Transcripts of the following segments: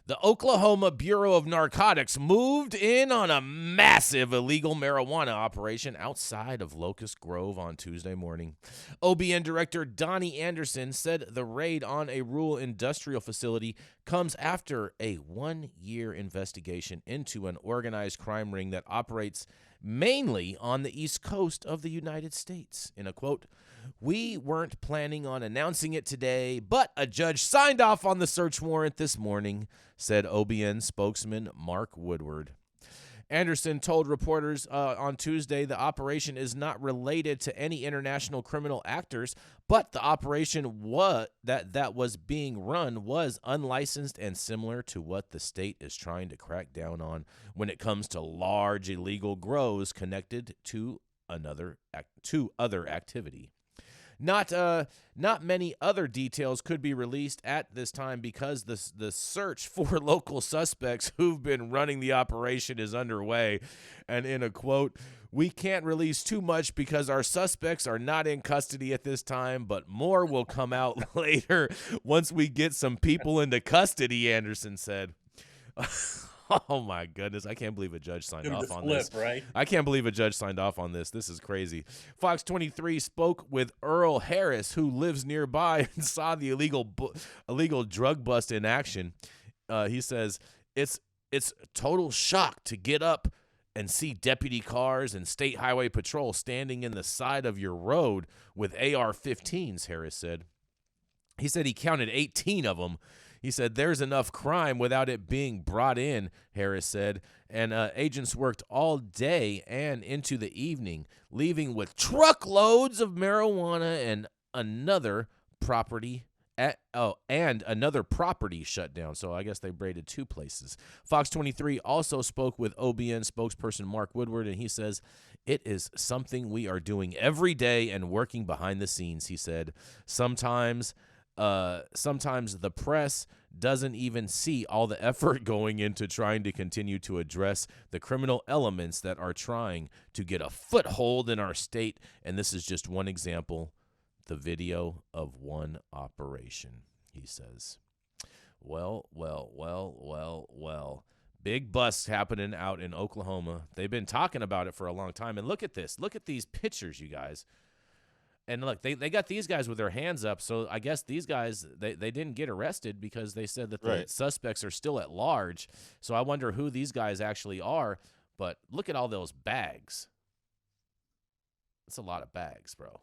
The Oklahoma Bureau of Narcotics moved in on a massive illegal marijuana operation outside of Locust Grove on Tuesday morning. OBN Director Donnie Anderson said the raid on a rural industrial facility comes after a one-year investigation into an organized crime ring that operates mainly on the East Coast of the United States. In a quote, "We weren't planning on announcing it today, but a judge signed off on the search warrant this morning," said OBN spokesman Mark Woodward. Anderson told reporters on Tuesday the operation is not related to any international criminal actors, but the operation that was being run was unlicensed and similar to what the state is trying to crack down on when it comes to large illegal grows connected to other activity. Not many other details could be released at this time because the search for local suspects who've been running the operation is underway. And in a quote, "We can't release too much because our suspects are not in custody at this time, but more will come out later once we get some people into custody," Anderson said. Oh, my goodness. I can't believe a judge signed off on this. Right? I can't believe a judge signed off on this. This is crazy. Fox 23 spoke with Earl Harris, who lives nearby and saw the illegal drug bust in action. He says, it's total shock to get up and see deputy cars and state highway patrol standing in the side of your road with AR-15s, Harris said. He said he counted 18 of them. He said, "There's enough crime without it being brought in," Harris said. And agents worked all day and into the evening, leaving with truckloads of marijuana and another property shut down. So I guess they braided two places. Fox 23 also spoke with OBN spokesperson Mark Woodward, and he says, "It is something we are doing every day and working behind the scenes," he said. Sometimes the press doesn't even see all the effort going into trying to continue to address the criminal elements that are trying to get a foothold in our state. And this is just one example, the video of one operation, he says. Well. Big busts happening out in Oklahoma. They've been talking about it for a long time. And look at this. Look at these pictures, you guys. And look, they got these guys with their hands up, so I guess these guys, they didn't get arrested because they said that the suspects are still at large. So I wonder who these guys actually are. But look at all those bags. That's a lot of bags, bro.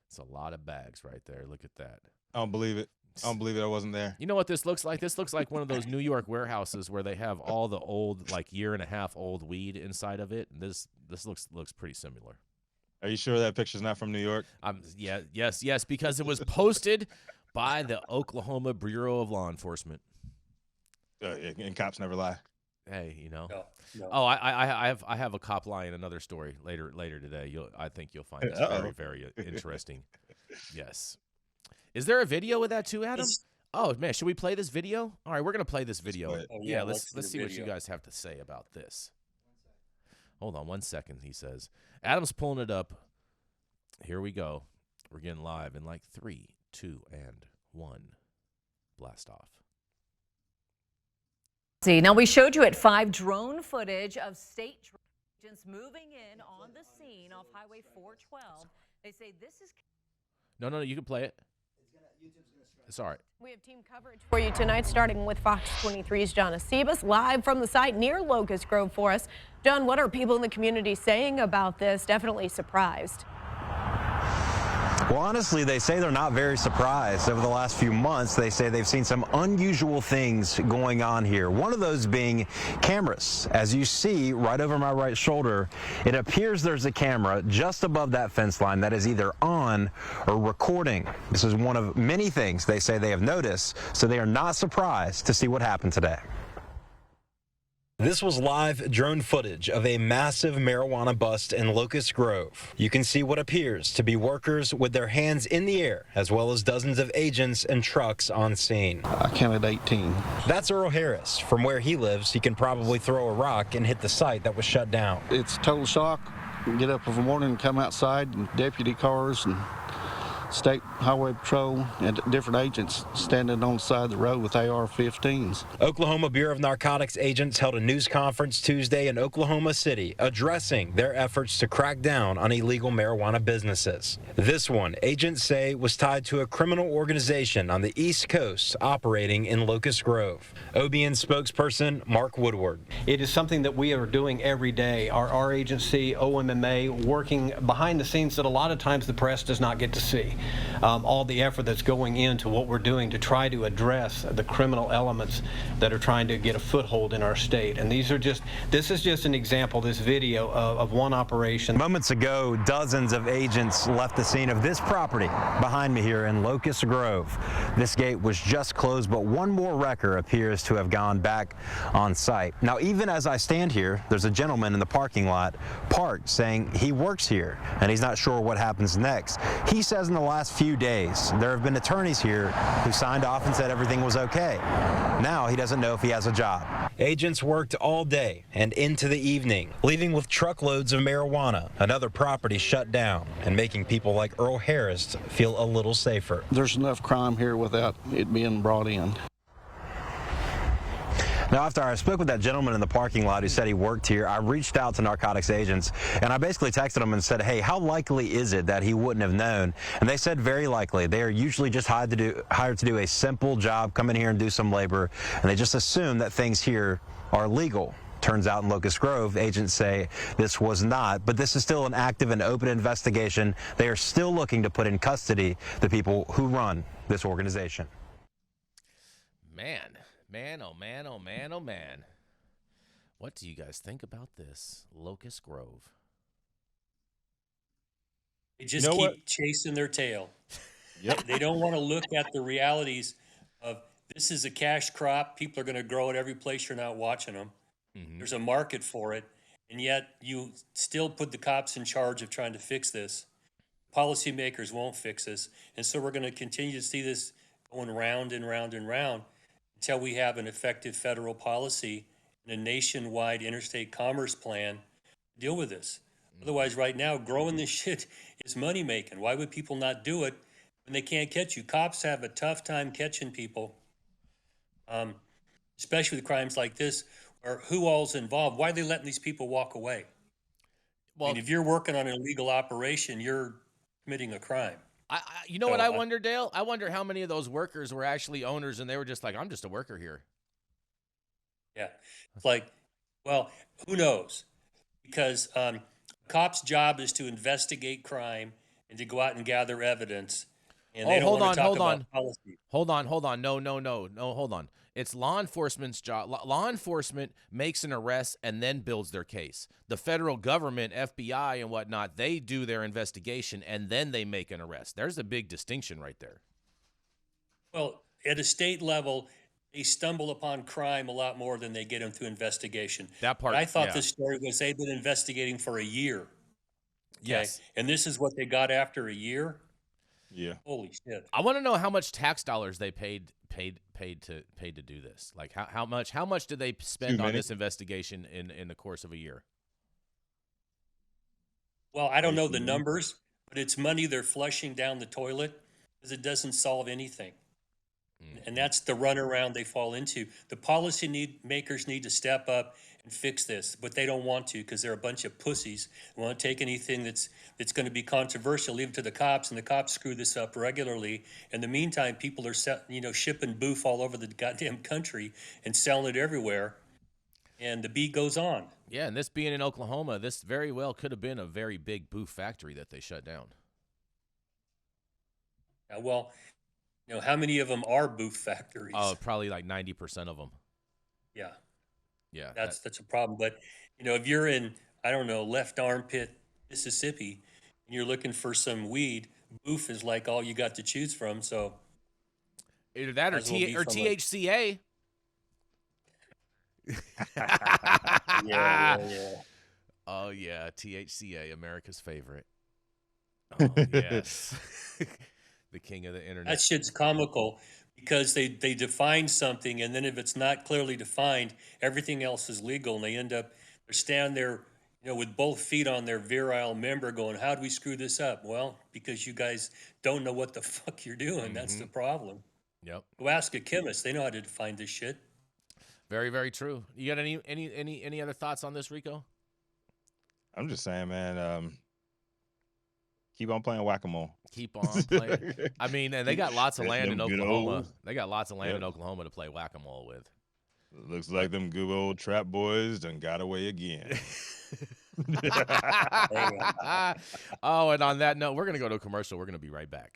It's a lot of bags right there. Look at that. I don't believe it. I wasn't there. You know what this looks like? This looks like one of those New York warehouses where they have all the old, like year-and-a-half old weed inside of it. And this looks pretty similar. Are you sure that picture's not from New York? Yes, because it was posted by the Oklahoma Bureau of Law Enforcement. And cops never lie. Hey, you know. No. Oh, I have a cop lie in another story later today. I think you'll find this very, very interesting. Yes. Is there a video of that too, Adam? Oh man, should we play this video? All right, we're gonna play this video. Yeah, let's see what you guys have to say about this. Hold on 1 second, he says. Adam's pulling it up. Here we go. We're getting live in like 3, 2, and 1. Blast off. Now, we showed you at 5 drone footage of state agents moving in on the scene off Highway 412. They say this is... No, you can play it. It's all right. We have team coverage for you tonight, starting with Fox 23's John Acebas, live from the site near Locust Grove for us. John, what are people in the community saying about this? Definitely surprised. Well, honestly, they say they're not very surprised. Over the last few months, they say they've seen some unusual things going on here. One of those being cameras. As you see right over my right shoulder, it appears there's a camera just above that fence line that is either on or recording. This is one of many things they say they have noticed, so they are not surprised to see what happened today. This was live drone footage of a massive marijuana bust in Locust Grove. You can see what appears to be workers with their hands in the air, as well as dozens of agents and trucks on scene. I counted 18. That's Earl Harris. From where he lives, he can probably throw a rock and hit the site that was shut down. It's total shock. You get up in the morning and come outside, and deputy cars and State Highway Patrol and different agents standing on the side of the road with AR-15s. Oklahoma Bureau of Narcotics agents held a news conference Tuesday in Oklahoma City addressing their efforts to crack down on illegal marijuana businesses. This one, agents say, was tied to a criminal organization on the East Coast operating in Locust Grove. OBN spokesperson Mark Woodward. It is something that we are doing every day. Our agency, OMMA, working behind the scenes that a lot of times the press does not get to see. All the effort that's going into what we're doing to try to address the criminal elements that are trying to get a foothold in our state. And this is just an example, this video of one operation. Moments ago, dozens of agents left the scene of this property behind me here in Locust Grove. This gate was just closed, but one more wrecker appears to have gone back on site. Now, even as I stand here, there's a gentleman in the parking lot parked saying he works here and he's not sure what happens next. He says in the last few days, there have been attorneys here who signed off and said everything was okay. Now he doesn't know if he has a job. Agents worked all day and into the evening, leaving with truckloads of marijuana, another property shut down, and making people like Earl Harris feel a little safer. There's enough crime here without it being brought in. Now, after I spoke with that gentleman in the parking lot who said he worked here, I reached out to narcotics agents, and I basically texted them and said, hey, how likely is it that he wouldn't have known? And they said very likely. They are usually just hired to do a simple job, come in here and do some labor, and they just assume that things here are legal. Turns out in Locust Grove, agents say this was not, but this is still an active and open investigation. They are still looking to put in custody the people who run this organization. Man, oh man, oh man, oh man. What do you guys think about this? Locust Grove. They just keep chasing their tail. Yep. They don't want to look at the realities of this is a cash crop. People are going to grow it every place you're not watching them. Mm-hmm. There's a market for it. And yet you still put the cops in charge of trying to fix this. Policymakers won't fix this. And so we're going to continue to see this going round and round and round until we have an effective federal policy and a nationwide interstate commerce plan to deal with this. Otherwise, right now, growing this shit is money making. Why would people not do it when they can't catch you? Cops have a tough time catching people, especially with crimes like this, or who all's involved. Why are they letting these people walk away? Well, I mean, if you're working on an illegal operation, you're committing a crime. You know what I wonder, Dale? I wonder how many of those workers were actually owners and they were just like, I'm just a worker here. Yeah. It's like, well, who knows? Because cops' job is to investigate crime and to go out and gather evidence. And they don't want to talk about policy. Hold on. No, hold on. It's law enforcement's job. Law enforcement makes an arrest and then builds their case. The federal government, FBI and whatnot, they do their investigation and then they make an arrest. There's a big distinction right there. Well, at a state level, they stumble upon crime a lot more than they get them through investigation. That part. But I thought this story was they've been investigating for a year. Okay? Yes. And this is what they got after a year? Yeah. Holy shit. I want to know how much tax dollars they paid to do this. Like how much did they spend on this investigation in the course of a year? Well, I don't know the numbers, but it's money they're flushing down the toilet because it doesn't solve anything. And that's the runaround they fall into. The policy makers need to step up and fix this, but they don't want to because they're a bunch of pussies. They want to take anything that's going to be controversial, leave it to the cops, and the cops screw this up regularly. In the meantime, people are shipping boof all over the goddamn country and selling it everywhere, and the beat goes on. Yeah, and this being in Oklahoma, this very well could have been a very big boof factory that they shut down. Yeah, well, how many of them are boof factories? Oh, probably like 90% of them. Yeah. Yeah. That's a problem. But, if you're in, I don't know, left armpit, Mississippi, and you're looking for some weed, boof is like all you got to choose from. So either that or THCA. Yeah. Oh, yeah. THCA, America's favorite. Oh, yes. The king of the internet. That shit's comical because they define something, and then if it's not clearly defined, everything else is legal, and they're standing there, You know, with both feet on their virile member going, how do we screw this up? Well, because you guys don't know what the fuck you're doing. That's the problem. Yep. Go ask a chemist. They know how to define this shit. Very, very true. You got any other thoughts on this, Rico? I'm just saying, man. Keep on playing whack-a-mole. Keep on playing. I mean, and they got lots of land in Them good Oklahoma. old- They got lots of land in Yep. Oklahoma to play whack-a-mole with. Looks like them good old trap boys done got away again. Oh, and on that note, we're going to go to a commercial. We're going to be right back.